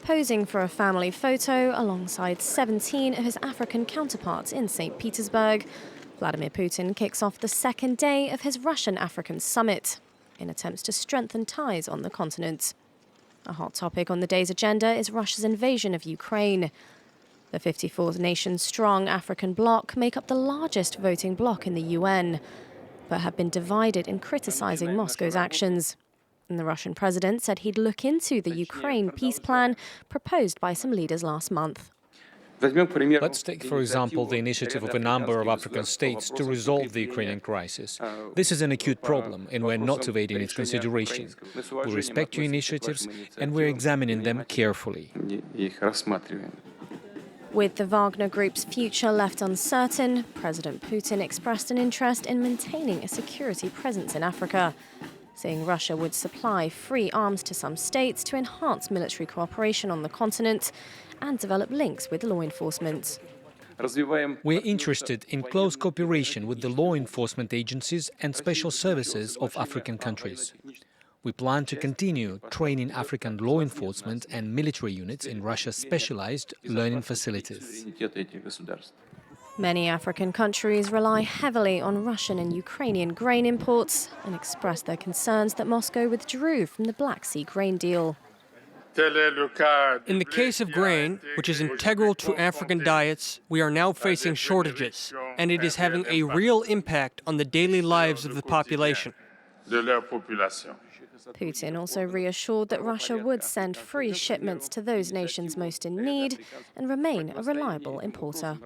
posing for a family photo alongside 17 of his African counterparts in Saint Petersburg. Vladimir Putin kicks off the second day of his Russian-African summit in attempts to strengthen ties on the continent. A hot topic on the day's agenda is Russia's invasion of Ukraine. The 54 nation-strong African bloc make up the largest voting bloc in the UN, but have been divided in criticizing Moscow's actions. And the Russian president said he'd look into the Ukraine peace plan proposed by some leaders last month. Let's take, for example, the initiative of a number of African states to resolve the Ukrainian crisis. This is an acute problem, and we're not evading its consideration. We respect your initiatives, and we're examining them carefully. With the Wagner Group's future left uncertain, President Putin expressed an interest in maintaining a security presence in Africa, saying Russia would supply free arms to some states to enhance military cooperation on the continent and develop links with law enforcement. We're interested in close cooperation with the law enforcement agencies and special services of African countries. We plan to continue training African law enforcement and military units in Russia's specialized learning facilities. Many African countries rely heavily on Russian and Ukrainian grain imports and expressed their concerns that Moscow withdrew from the Black Sea grain deal. In the case of grain, which is integral to African diets, we are now facing shortages, and it is having a real impact on the daily lives of the population. Putin also reassured that Russia would send free shipments to those nations most in need and remain a reliable importer.